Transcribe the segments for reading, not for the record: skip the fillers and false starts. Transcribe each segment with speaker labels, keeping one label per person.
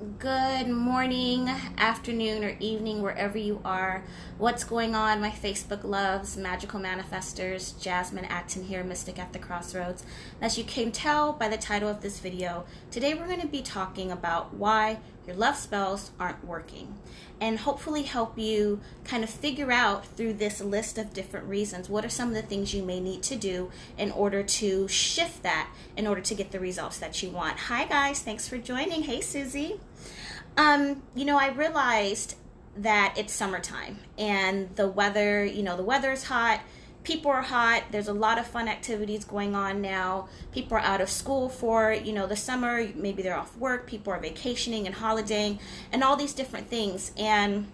Speaker 1: Good morning, afternoon, or evening, wherever you are. What's going on, my Facebook loves, magical manifestors? Jasmine Acton here, Mystic at the Crossroads. As you can tell by the title of this video, today we're going to be talking about why your love spells aren't working, and hopefully help you kind of figure out through this list of different reasons what are some of the things you may need to do in order to shift that, in order to get the results that you want. Hi guys, thanks for joining. Hey Susie. I realized that it's summertime and the weather, the weather's hot, people are hot, there's a lot of fun activities going on now. People are out of school for, the summer, maybe they're off work, people are vacationing and holidaying and all these different things. And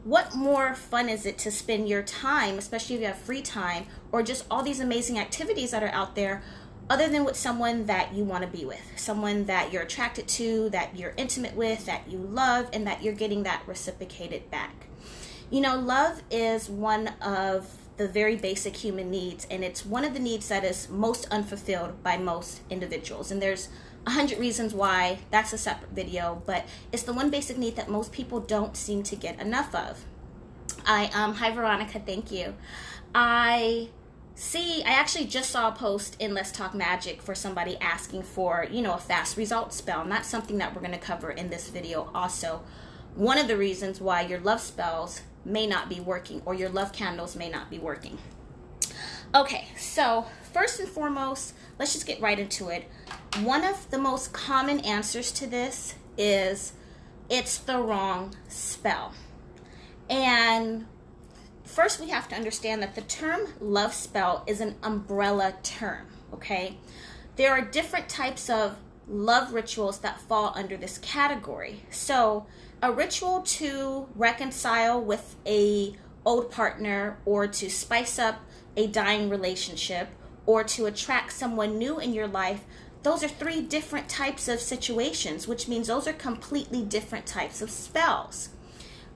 Speaker 1: what more fun is it to spend your time, especially if you have free time, or just all these amazing activities that are out there, other than with someone that you want to be with, someone that you're attracted to, that you're intimate with, that you love, and that you're getting that reciprocated back. Love is one of the very basic human needs, and it's one of the needs that is most unfulfilled by most individuals. And there's 100 reasons why. That's a separate video, but it's the one basic need that most people don't seem to get enough of. Hi Veronica, thank you. I actually just saw a post in Let's Talk Magic for somebody asking for, a fast result spell. And that's something that we're going to cover in this video also. One of the reasons why your love spells may not be working, or your love candles may not be working. Okay, so first and foremost, let's just get right into it. One of the most common answers to this is it's the wrong spell. And first, we have to understand that the term love spell is an umbrella term, okay? There are different types of love rituals that fall under this category. So, a ritual to reconcile with a old partner, or to spice up a dying relationship, or to attract someone new in your life, those are three different types of situations, which means those are completely different types of spells.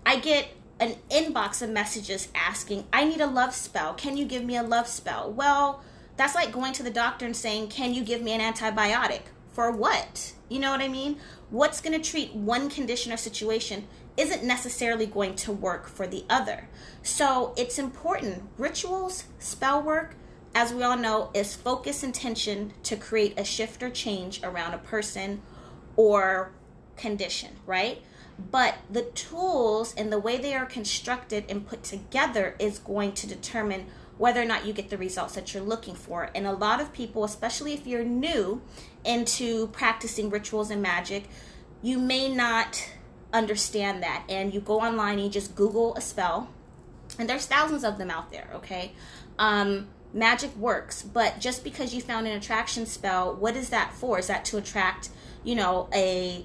Speaker 1: I get an inbox of messages asking, I need a love spell. Can you give me a love spell? Well, that's like going to the doctor and saying, can you give me an antibiotic? For what? You know what I mean? What's going to treat one condition or situation isn't necessarily going to work for the other. So it's important. Rituals, spell work, as we all know, is focus intention to create a shift or change around a person or condition, right? But the tools and the way they are constructed and put together is going to determine whether or not you get the results that you're looking for. And a lot of people, especially if you're new into practicing rituals and magic, you may not understand that. And you go online and you just Google a spell, and there's thousands of them out there, okay? Magic works, but just because you found an attraction spell, what is that for? Is that to attract, a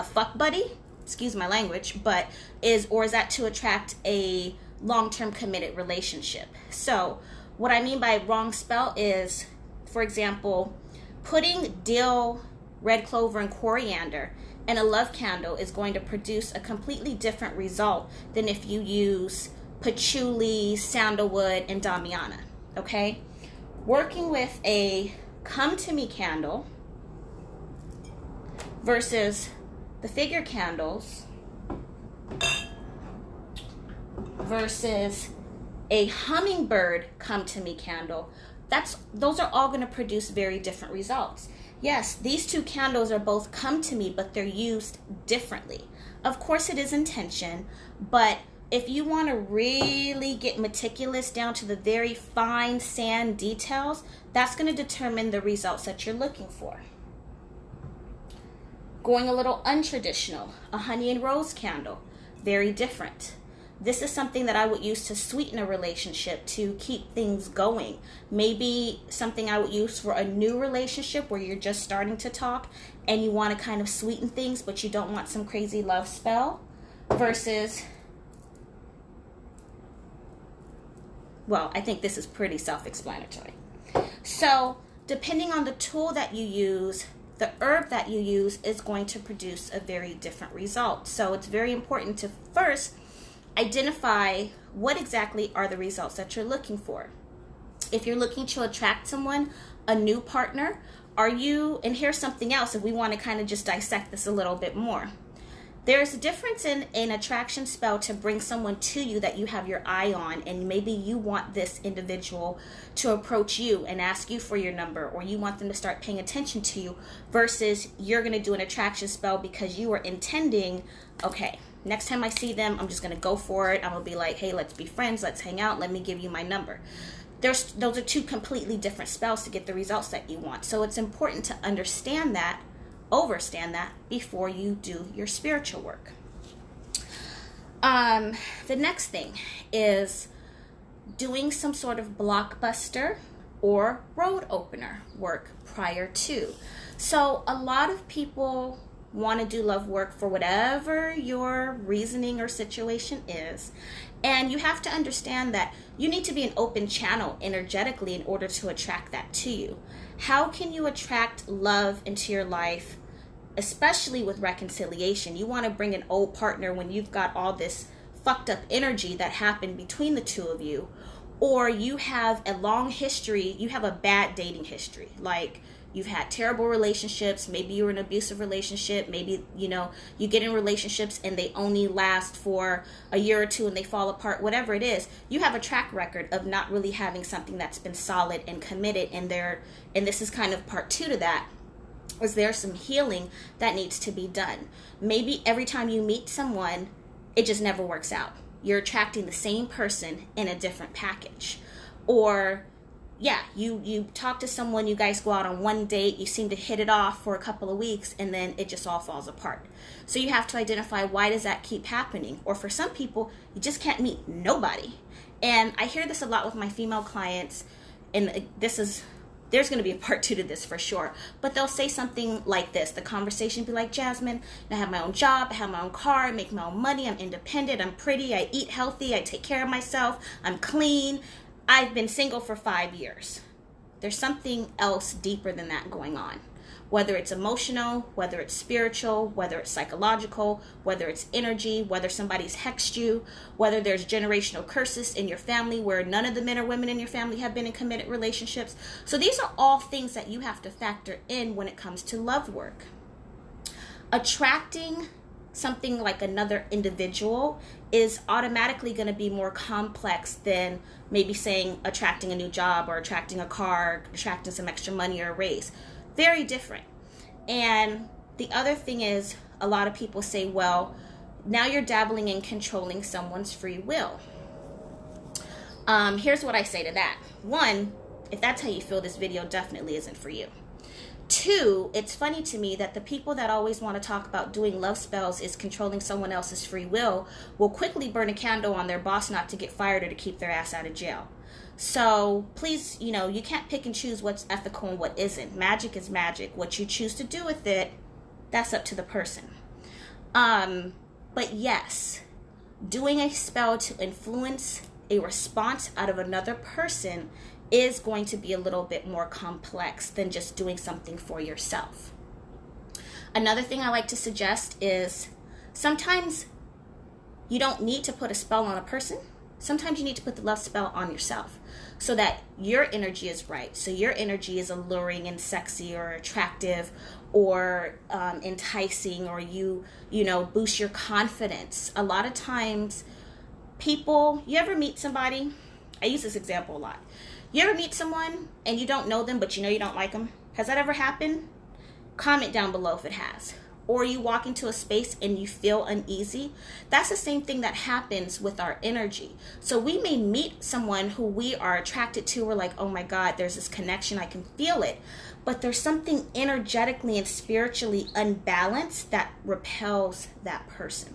Speaker 1: fuck buddy? Excuse my language, but is that to attract a long-term committed relationship? So what I mean by wrong spell is, for example, putting dill, red clover, and coriander in a love candle is going to produce a completely different result than if you use patchouli, sandalwood, and damiana, okay? Working with a come to me candle versus the figure candles versus a hummingbird come to me candle, those are all going to produce very different results. Yes, these two candles are both come to me, but they're used differently. Of course it is intention, but if you want to really get meticulous down to the very fine sand details, that's going to determine the results that you're looking for. Going a little untraditional, a honey and rose candle, very different. This is something that I would use to sweeten a relationship, to keep things going. Maybe something I would use for a new relationship where you're just starting to talk and you want to kind of sweeten things, but you don't want some crazy love spell. Versus, well, I think this is pretty self-explanatory. So, depending on the tool that you use, the herb that you use is going to produce a very different result. So it's very important to first identify what exactly are the results that you're looking for. If you're looking to attract someone, a new partner, and here's something else if we want to kind of just dissect this a little bit more. There's a difference in an attraction spell to bring someone to you that you have your eye on, and maybe you want this individual to approach you and ask you for your number, or you want them to start paying attention to you, versus you're going to do an attraction spell because you are intending, okay, next time I see them, I'm just going to go for it. I'm going to be like, hey, let's be friends. Let's hang out. Let me give you my number. Those are two completely different spells to get the results that you want. So it's important to understand that, overstand that before you do your spiritual work. The next thing is doing some sort of blockbuster or road opener work prior to. So a lot of people want to do love work for whatever your reasoning or situation is. And you have to understand that you need to be an open channel energetically in order to attract that to you. How can you attract love into your life, especially with reconciliation? You want to bring an old partner when you've got all this fucked up energy that happened between the two of you, or you have a long history, you have a bad dating history, like you've had terrible relationships, maybe you're in an abusive relationship, maybe, you get in relationships and they only last for a year or two and they fall apart, whatever it is. You have a track record of not really having something that's been solid and committed, and this is kind of part 2 to that, is there some healing that needs to be done. Maybe every time you meet someone, it just never works out. You're attracting the same person in a different package. Or you talk to someone, you guys go out on one date, you seem to hit it off for a couple of weeks, and then it just all falls apart. So you have to identify, why does that keep happening? Or for some people, you just can't meet nobody. And I hear this a lot with my female clients, and there's going to be a part 2 to this for sure. But they'll say something like this. The conversation be like, Jasmine, I have my own job, I have my own car, I make my own money, I'm independent, I'm pretty, I eat healthy, I take care of myself, I'm clean. I've been single for 5 years. There's something else deeper than that going on. Whether it's emotional, whether it's spiritual, whether it's psychological, whether it's energy, whether somebody's hexed you, whether there's generational curses in your family where none of the men or women in your family have been in committed relationships. So these are all things that you have to factor in when it comes to love work. Attracting something like another individual is automatically going to be more complex than maybe saying attracting a new job, or attracting a car, attracting some extra money or a raise. Very different. And the other thing is, a lot of people say, well, now you're dabbling in controlling someone's free will. Here's what I say to that. 1, if that's how you feel, this video definitely isn't for you. 2, it's funny to me that the people that always want to talk about doing love spells is controlling someone else's free will quickly burn a candle on their boss not to get fired or to keep their ass out of jail. So please, you can't pick and choose what's ethical and what isn't. Magic is magic. What you choose to do with it, that's up to the person. But yes, doing a spell to influence a response out of another person is going to be a little bit more complex than just doing something for yourself. Another thing I like to suggest is, sometimes you don't need to put a spell on a person. Sometimes you need to put the love spell on yourself so that your energy is right. So your energy is alluring and sexy or attractive or enticing, or you boost your confidence. A lot of times you ever meet somebody? I use this example a lot. You ever meet someone and you don't know them, but you know you don't like them? Has that ever happened? Comment down below if it has. Or you walk into a space and you feel uneasy. That's the same thing that happens with our energy. So we may meet someone who we are attracted to. We're like, oh my God, there's this connection. I can feel it. But there's something energetically and spiritually unbalanced that repels that person.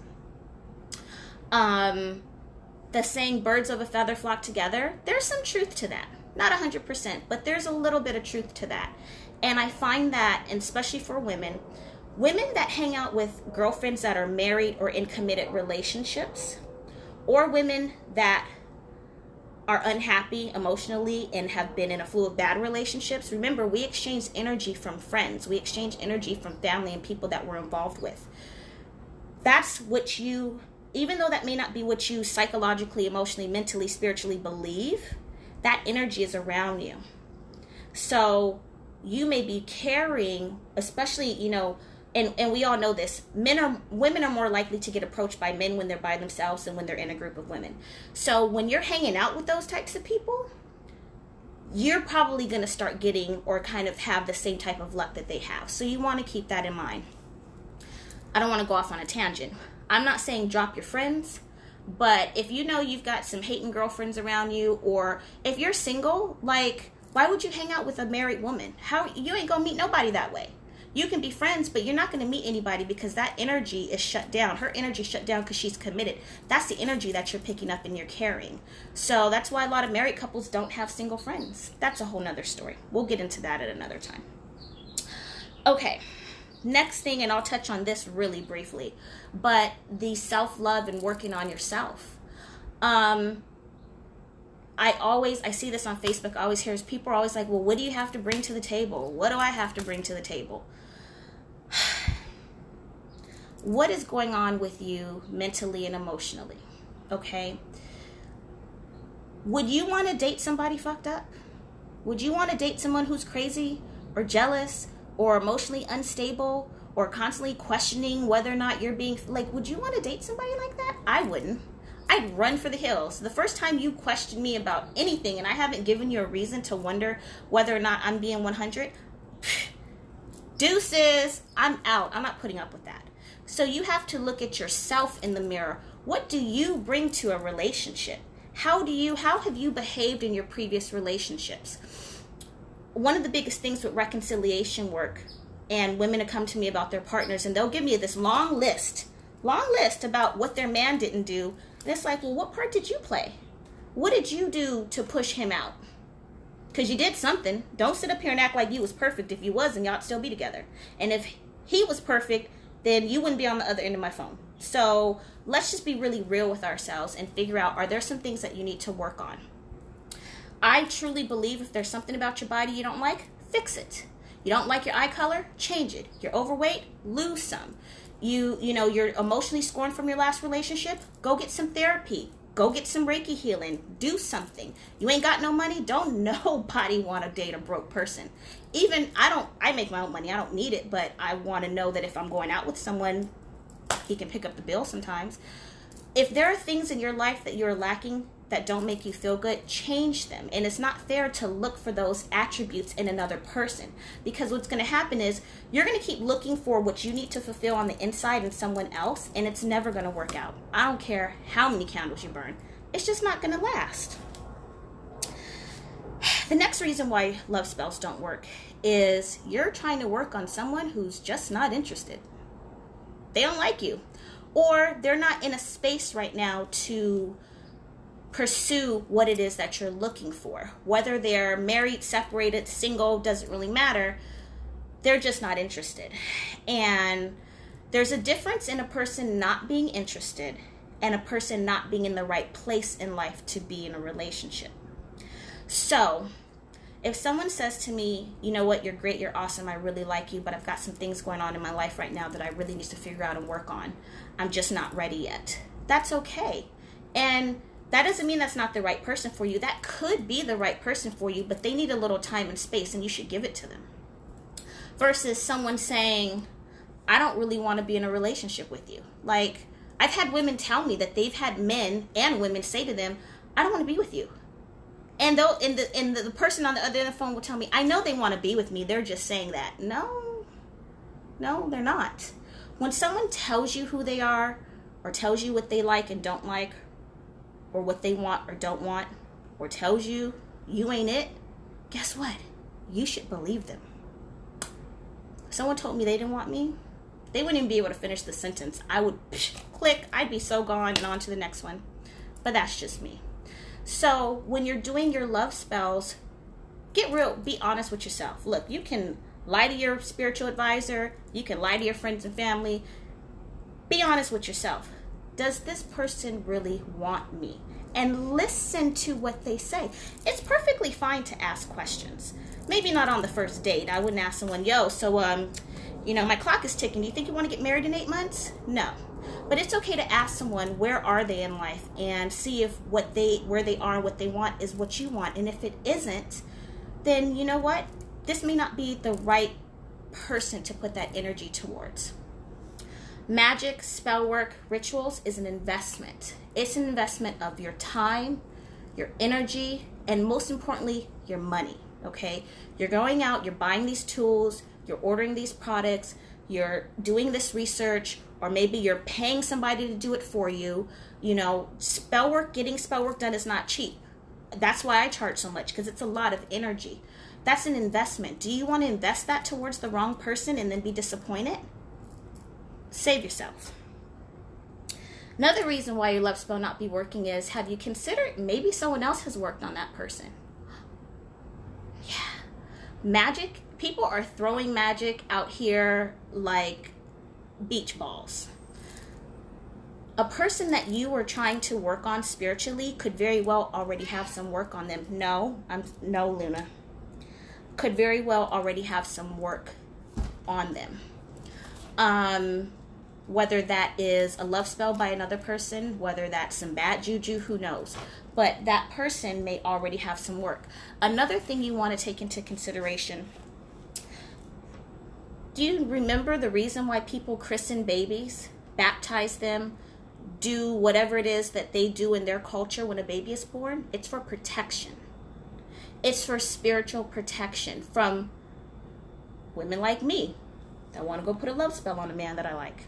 Speaker 1: The saying, birds of a feather flock together, there's some truth to that. Not 100%, but there's a little bit of truth to that. And I find that, and especially for women that hang out with girlfriends that are married or in committed relationships, or women that are unhappy emotionally and have been in a flow of bad relationships. Remember, we exchange energy from friends. We exchange energy from family and people that we're involved with. That's what you, even though that may not be what you psychologically, emotionally, mentally, spiritually believe, that energy is around you. So you may be carrying, especially, and we all know this, women are more likely to get approached by men when they're by themselves than when they're in a group of women. So when you're hanging out with those types of people, you're probably going to start getting or kind of have the same type of luck that they have. So you want to keep that in mind. I don't want to go off on a tangent. I'm not saying drop your friends, but if you know you've got some hating girlfriends around you, or if you're single, like, why would you hang out with a married woman? You ain't gonna meet nobody that way. You can be friends, but you're not gonna meet anybody because that energy is shut down. Her energy shut down because she's committed. That's the energy that you're picking up and you're carrying. So that's why a lot of married couples don't have single friends. That's a whole nother story. We'll get into that at another time. Okay. Next thing, and I'll touch on this really briefly, but the self-love and working on yourself. I see this on Facebook. I always hear people are always like, well, what do you have to bring to the table? What do I have to bring to the table? What is going on with you mentally and emotionally? Okay. Would you want to date somebody fucked up? Would you want to date someone who's crazy or jealous or emotionally unstable or constantly questioning whether or not you're being, like, would you want to date somebody like that? I wouldn't. I'd run for the hills. The first time you question me about anything and I haven't given you a reason to wonder whether or not I'm being 100, deuces, I'm out. I'm not putting up with that. So you have to look at yourself in the mirror. What do you bring to a relationship? How have you behaved in your previous relationships? One of the biggest things with reconciliation work, and women have come to me about their partners, and they'll give me this long list about what their man didn't do. And it's like, well, what part did you play? What did you do to push him out? Because you did something. Don't sit up here and act like you was perfect. If you wasn't, y'all'd still be together. And if he was perfect, then you wouldn't be on the other end of my phone. So let's just be really real with ourselves and figure out, are there some things that you need to work on? I truly believe if there's something about your body you don't like, fix it. You don't like your eye color, change it. You're overweight, lose some. You're emotionally scorned from your last relationship, go get some therapy. Go get some Reiki healing. Do something. You ain't got no money? Don't nobody want to date a broke person. Even, I make my own money. I don't need it, but I want to know that if I'm going out with someone, he can pick up the bill sometimes. If there are things in your life that you're lacking that don't make you feel good, change them. And it's not fair to look for those attributes in another person, because what's going to happen is you're going to keep looking for what you need to fulfill on the inside in someone else, and it's never going to work out. I don't care how many candles you burn. It's just not going to last. The next reason why love spells don't work is you're trying to work on someone who's just not interested. They don't like you, or they're not in a space right now to pursue what it is that you're looking for. Whether they're married, separated, single, doesn't really matter. They're just not interested. And there's a difference in a person not being interested and a person not being in the right place in life to be in a relationship. So if someone says to me, you know what, you're great, you're awesome, I really like you, but I've got some things going on in my life right now that I really need to figure out and work on. I'm just not ready yet. That's okay. And that doesn't mean that's not the right person for you. That could be the right person for you, but they need a little time and space, and you should give it to them. Versus someone saying, I don't really want to be in a relationship with you. Like, I've had women tell me that they've had men and women say to them, I don't want to be with you. And the person on the other end of the phone will tell me, I know they want to be with me. They're just saying that. No, they're not. When someone tells you who they are, or tells you what they like and don't like, or what they want or don't want, or tells you you ain't it, guess what? You should believe them. If someone told me they didn't want me, they wouldn't even be able to finish the sentence. I would click, I'd be so gone and on to the next one. But that's just me. So when you're doing your love spells, get real, be honest with yourself. Look, you can lie to your spiritual advisor, you can lie to your friends and family. Be honest with yourself. Does this person really want me? And listen to what they say. It's perfectly fine to ask questions. Maybe not on the first date. I wouldn't ask someone, so my clock is ticking. Do you think you want to get married in 8 months? No. But it's okay to ask someone, where are they in life, and see if where they are and what they want is what you want. And if it isn't, then you know what? this may not be the right person to put that energy towards. Magic, spell work, rituals is an investment. It's an investment of your time, your energy, and most importantly, your money, okay? You're going out, you're buying these tools, you're ordering these products, you're doing this research, or maybe you're paying somebody to do it for you. You know, spell work, getting spell work done is not cheap. That's why I charge so much, because it's a lot of energy. That's an investment. Do you want to invest that towards the wrong person and then be disappointed? Save yourself. Another reason why your love spell not be working is, have you considered maybe someone else has worked on that person? Yeah. Magic, people are throwing magic out here like beach balls. A person that you were trying to work on spiritually could very well already have some work on them. No, Luna. Could very well already have some work on them. Whether that is a love spell by another person, whether that's some bad juju, who knows? But that person may already have some work. Another thing you want to take into consideration, do you remember the reason why people christen babies, baptize them, do whatever it is that they do in their culture when a baby is born? It's for protection. It's for spiritual protection from women like me that want to go put a love spell on a man that I like.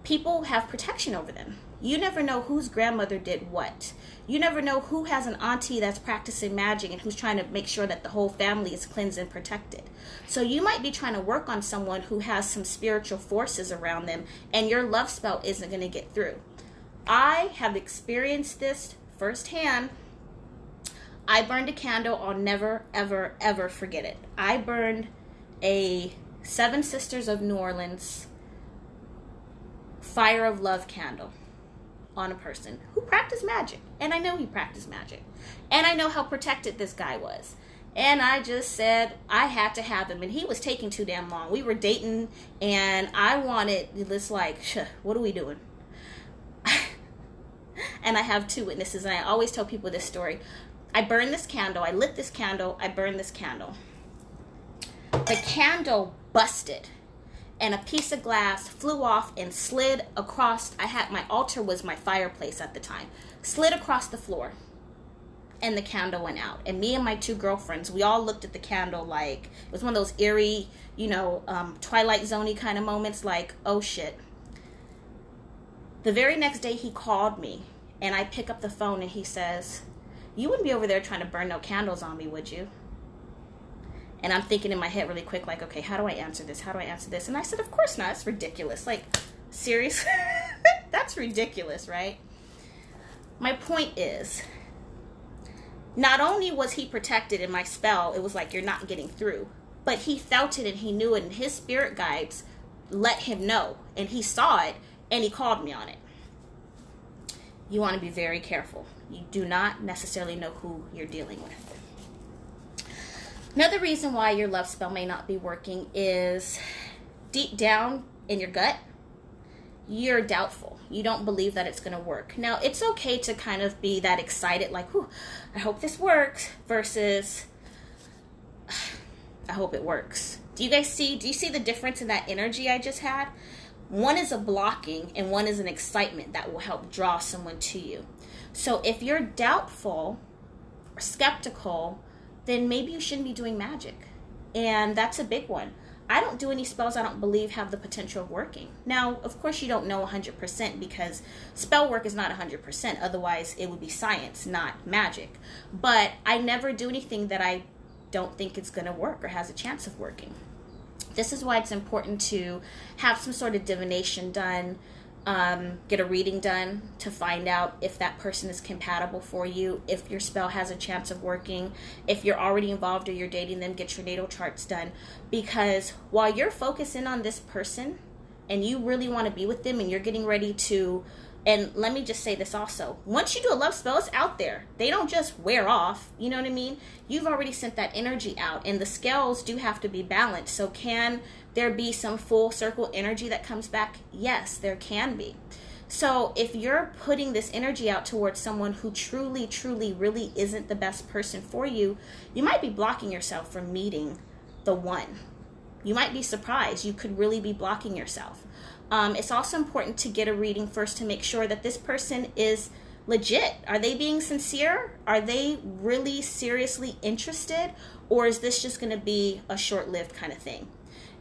Speaker 1: People have protection over them. You never know whose grandmother did what. You never know who has an auntie that's practicing magic and who's trying to make sure that the whole family is cleansed and protected. So you might be trying to work on someone who has some spiritual forces around them, and your love spell isn't going to get through. I have experienced this firsthand. I burned a candle. I'll never, ever, ever forget it. I burned a Seven Sisters of New Orleans fire of love candle on a person who practiced magic. And I know he practiced magic. And I know how protected this guy was. And I just said I had to have him. And he was taking too damn long. We were dating and I wanted this, like, what are we doing? And I have two witnesses, and I always tell people this story. I burned this candle. I lit this candle. I burned this candle. The candle busted, and a piece of glass flew off and slid across. My altar was my fireplace at the time. Slid across the floor, and the candle went out. And me and my two girlfriends, we all looked at the candle like it was one of those eerie, Twilight Zone-y kind of moments, like, oh shit. The very next day he called me, and I pick up the phone, and he says, "You wouldn't be over there trying to burn no candles on me, would you?" And I'm thinking in my head really quick, like, okay, how do I answer this? How do I answer this? And I said, of course not. It's ridiculous. Like, seriously? That's ridiculous, right? My point is, not only was he protected in my spell, it was like, you're not getting through. But he felt it and he knew it, and his spirit guides let him know. And he saw it, and he called me on it. You want to be very careful. You do not necessarily know who you're dealing with. Another reason why your love spell may not be working is deep down in your gut, you're doubtful. You don't believe that it's going to work. Now, it's okay to kind of be that excited, like, whew, I hope this works, versus I hope it works. Do you see the difference in that energy I just had? One is a blocking and one is an excitement that will help draw someone to you. So if you're doubtful or skeptical, then maybe you shouldn't be doing magic. And that's a big one. I don't do any spells I don't believe have the potential of working. Now, of course, you don't know 100% because spell work is not 100%. Otherwise, it would be science, not magic. But I never do anything that I don't think it's going to work or has a chance of working. This is why it's important to have some sort of divination done, get a reading done to find out if that person is compatible for you, if your spell has a chance of working, if you're already involved or you're dating them, get your natal charts done. Because while you're focusing on this person and you really want to be with them and you're getting ready to, and let me just say this also, once you do a love spell, it's out there. They don't just wear off, you know what I mean? You've already sent that energy out, and the scales do have to be balanced. So can there be some full circle energy that comes back? Yes, there can be. So if you're putting this energy out towards someone who truly, truly, really isn't the best person for you, you might be blocking yourself from meeting the one. You might be surprised. You could really be blocking yourself. It's also important to get a reading first to make sure that this person is legit. Are they being sincere? Are they really seriously interested? Or is this just going to be a short-lived kind of thing?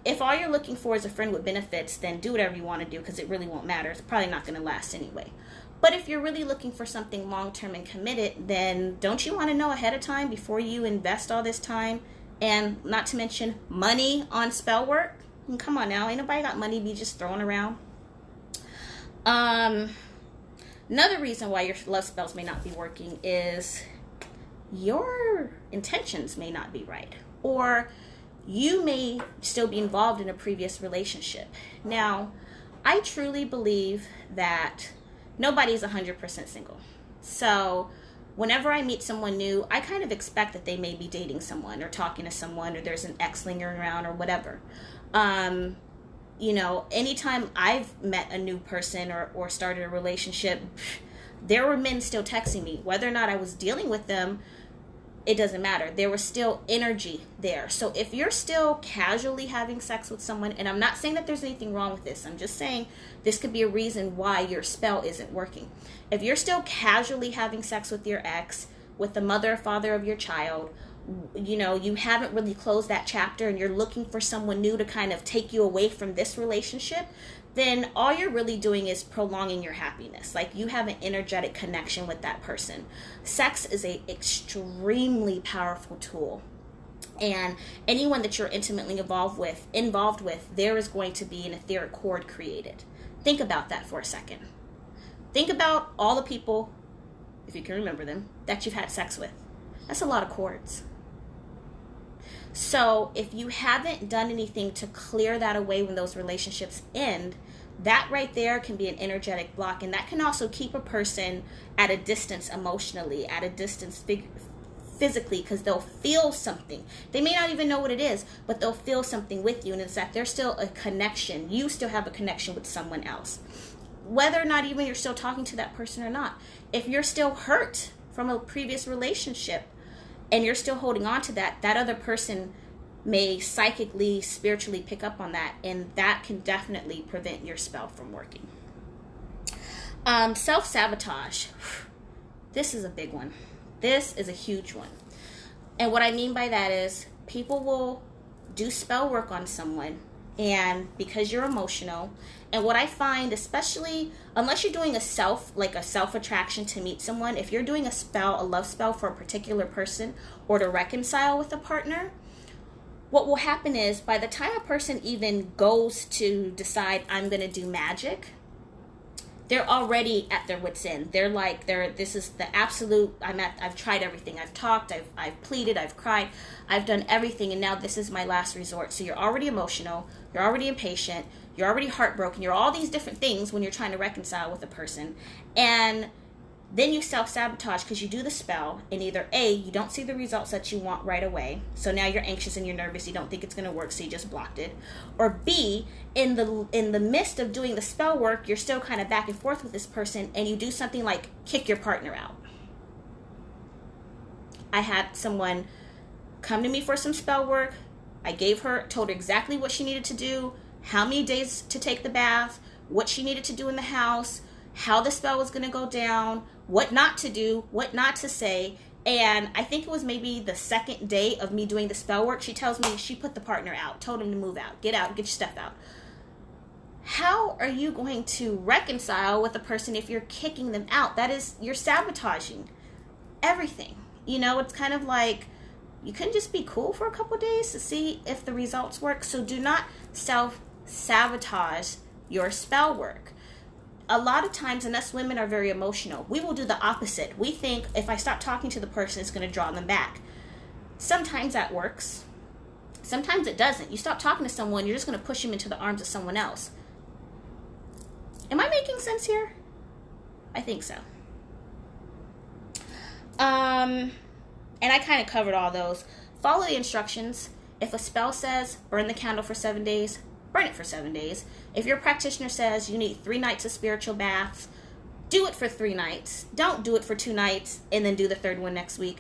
Speaker 1: If all you're looking for is a friend with benefits, then do whatever you want to do, because it really won't matter. It's probably not going to last anyway. But if you're really looking for something long-term and committed, then don't you want to know ahead of time before you invest all this time and, not to mention, money on spell work? And come on now, ain't nobody got money to be just throwing around. Another reason why your love spells may not be working is your intentions may not be right, or you may still be involved in a previous relationship. Now, I truly believe that nobody's 100% single. So whenever I meet someone new, I kind of expect that they may be dating someone or talking to someone, or there's an ex lingering around or whatever. Anytime I've met a new person or started a relationship, there were men still texting me. Whether or not I was dealing with them, it doesn't matter. There was still energy there. So if you're still casually having sex with someone, and I'm not saying that there's anything wrong with this, I'm just saying this could be a reason why your spell isn't working. If you're still casually having sex with your ex, with the mother or father of your child, you haven't really closed that chapter and you're looking for someone new to kind of take you away from this relationship, then all you're really doing is prolonging your happiness. Like, you have an energetic connection with that person. Sex is a extremely powerful tool. And anyone that you're intimately involved with, there is going to be an etheric cord created. Think about that for a second. Think about all the people, if you can remember them, that you've had sex with. That's a lot of cords. So if you haven't done anything to clear that away when those relationships end, that right there can be an energetic block. And that can also keep a person at a distance emotionally, at a distance physically, because they'll feel something. They may not even know what it is, but they'll feel something with you. And it's that there's still a connection. You still have a connection with someone else. Whether or not even you're still talking to that person or not. If you're still hurt from a previous relationship, and you're still holding on to that other person may psychically, spiritually pick up on that, and that can definitely prevent your spell from working. Self-sabotage. This is a big one. This is a huge one. And what I mean by that is people will do spell work on someone, and because you're emotional, and what I find, especially unless you're doing a self-attraction to meet someone, if you're doing a love spell for a particular person or to reconcile with a partner, what will happen is by the time a person even goes to decide, I'm going to do magic, they're already at their wits' end. This is the absolute, I've tried everything. I've talked, I've pleaded, I've cried, I've done everything, and now this is my last resort. So you're already emotional, you're already impatient, you're already heartbroken, you're all these different things when you're trying to reconcile with a person. And then you self-sabotage because you do the spell, and either A, you don't see the results that you want right away, so now you're anxious and you're nervous, you don't think it's going to work, so you just blocked it. Or B, in the midst of doing the spell work, you're still kind of back and forth with this person, and you do something like kick your partner out. I had someone come to me for some spell work. I told her exactly what she needed to do, how many days to take the bath, what she needed to do in the house, how the spell was going to go down, what not to do, what not to say. And I think it was maybe the second day of me doing the spell work, she tells me she put the partner out, told him to move out, get your stuff out. How are you going to reconcile with a person if you're kicking them out? You're sabotaging everything. It's kind of like, you couldn't just be cool for a couple days to see if the results work. So do not self-sabotage your spell work. A lot of times, and us women are very emotional, we will do the opposite. We think if I stop talking to the person, it's going to draw them back. Sometimes that works. Sometimes it doesn't. You stop talking to someone, you're just going to push them into the arms of someone else. Am I making sense here? I think so. And I kind of covered all those. Follow the instructions. If a spell says burn the candle for 7 days, burn it for 7 days. If your practitioner says you need 3 nights of spiritual baths, do it for 3 nights. Don't do it for 2 nights and then do the third one next week.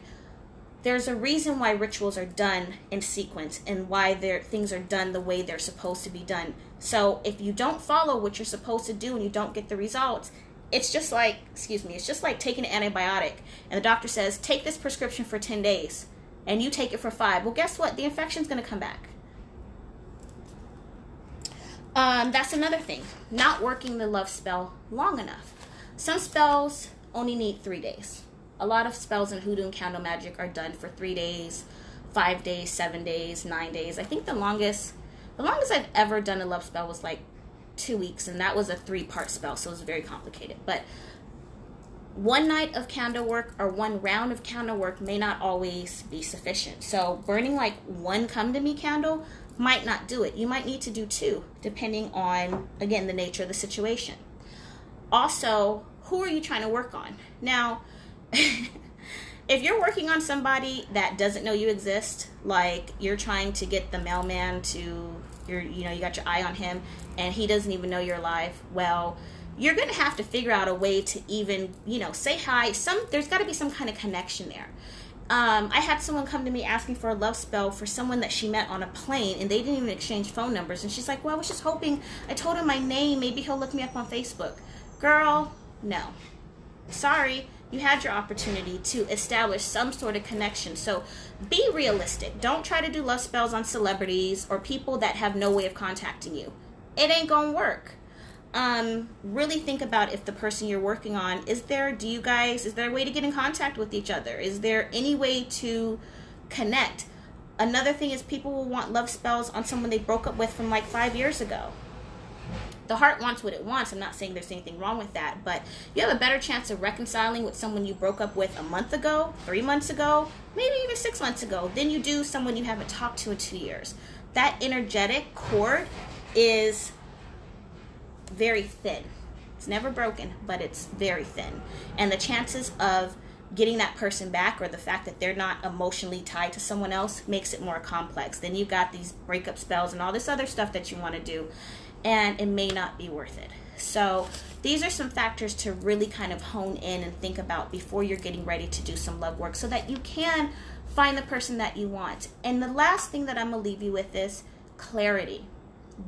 Speaker 1: There's a reason why rituals are done in sequence and why things are done the way they're supposed to be done. So if you don't follow what you're supposed to do and you don't get the results, it's just like taking an antibiotic and the doctor says, take this prescription for 10 days and you take it for 5. Well, guess what? The infection's going to come back. That's another thing. Not working the love spell long enough. Some spells only need 3 days. A lot of spells in hoodoo and candle magic are done for 3 days, 5 days, 7 days, 9 days. I think the longest I've ever done a love spell was like 2 weeks, and that was a 3-part spell, so it was very complicated. But one night of candle work or one round of candle work may not always be sufficient. So burning like one come to me candle might not do it. You might need to do 2, depending on, again, the nature of the situation. Also, who are you trying to work on? Now, if you're working on somebody that doesn't know you exist, like you're trying to get the mailman to, you got your eye on him and he doesn't even know you're alive, well, you're going to have to figure out a way to even, say hi. There's got to be some kind of connection there. I had someone come to me asking for a love spell for someone that she met on a plane, and they didn't even exchange phone numbers. And she's like, well, I was just hoping, I told him my name, maybe he'll look me up on Facebook. Girl, no. Sorry. You had your opportunity to establish some sort of connection. So be realistic. Don't try to do love spells on celebrities or people that have no way of contacting you. It ain't gonna work. Really think about if the person you're working on, is there a way to get in contact with each other? Is there any way to connect? Another thing is people will want love spells on someone they broke up with from like 5 years ago. The heart wants what it wants. I'm not saying there's anything wrong with that, but you have a better chance of reconciling with someone you broke up with a month ago, 3 months ago, maybe even 6 months ago, than you do someone you haven't talked to in 2 years. That energetic cord is very thin. It's never broken, but it's very thin. And the chances of getting that person back, or the fact that they're not emotionally tied to someone else, makes it more complex. Then you've got these breakup spells and all this other stuff that you want to do, and it may not be worth it. So these are some factors to really kind of hone in and think about before you're getting ready to do some love work so that you can find the person that you want. And the last thing that I'm going to leave you with is clarity.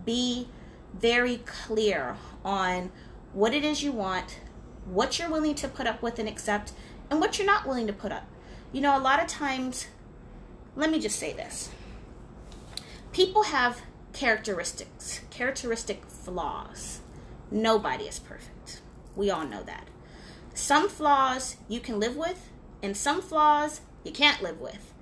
Speaker 1: Be very clear on what it is you want, what you're willing to put up with and accept, and what you're not willing to put up. A lot of times, let me just say this. People have characteristic flaws. Nobody is perfect. We all know that. Some flaws you can live with, and some flaws you can't live with.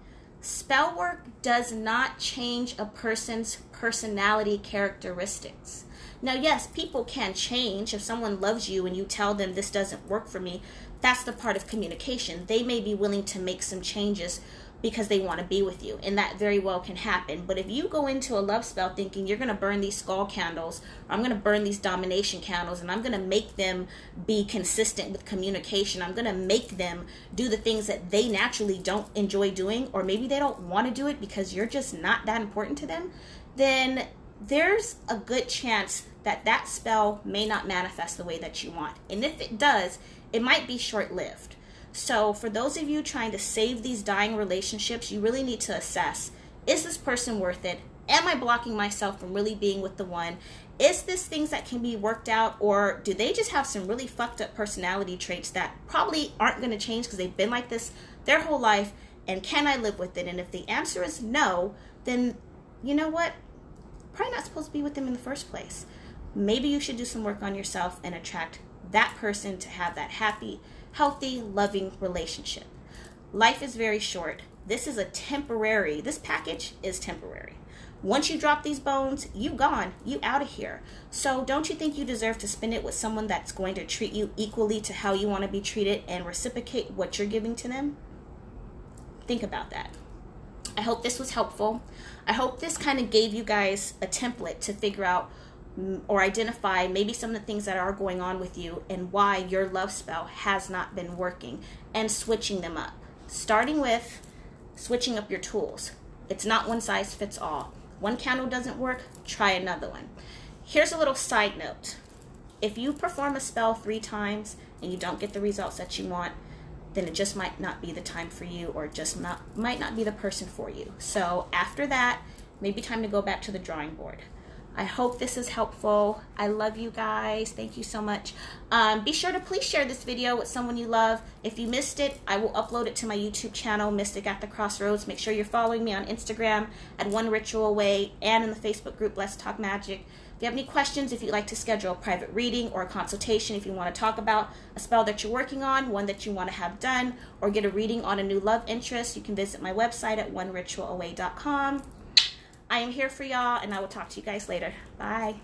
Speaker 1: Spell work does not change a person's personality characteristics. Now, yes, people can change. If someone loves you and you tell them this doesn't work for me, that's the part of communication. They may be willing to make some changes because they want to be with you, and that very well can happen. But if you go into a love spell thinking you're going to burn these skull candles, or I'm going to burn these domination candles, and I'm going to make them be consistent with communication, I'm going to make them do the things that they naturally don't enjoy doing, or maybe they don't want to do it because you're just not that important to them, then there's a good chance that that spell may not manifest the way that you want. And if it does, it might be short-lived. So for those of you trying to save these dying relationships, you really need to assess, is this person worth it? Am I blocking myself from really being with the one? Is this things that can be worked out, or do they just have some really fucked up personality traits that probably aren't going to change because they've been like this their whole life, and can I live with it? And if the answer is no, then you know what? Probably not supposed to be with them in the first place. Maybe you should do some work on yourself and attract that person to have that happy, healthy, loving relationship. Life is very short. This package is temporary. Once you drop these bones, you gone, you out of here. So don't you think you deserve to spend it with someone that's going to treat you equally to how you want to be treated and reciprocate what you're giving to them? Think about that. I hope this was helpful. I hope this kind of gave you guys a template to figure out or identify maybe some of the things that are going on with you and why your love spell has not been working, and switching them up. Starting with switching up your tools. It's not one size fits all. One candle doesn't work, try another one. Here's a little side note. If you perform a spell 3 times and you don't get the results that you want, then it just might not be the time for you, or just might not be the person for you. So after that, maybe time to go back to the drawing board. I hope this is helpful. I love you guys. Thank you so much. Be sure to please share this video with someone you love. If you missed it, I will upload it to my YouTube channel, Mystic at the Crossroads. Make sure you're following me on Instagram at One Ritual Away, and in the Facebook group, Let's Talk Magic. If you have any questions, if you'd like to schedule a private reading or a consultation, if you want to talk about a spell that you're working on, one that you want to have done, or get a reading on a new love interest, you can visit my website at oneritualaway.com. I am here for y'all, and I will talk to you guys later. Bye.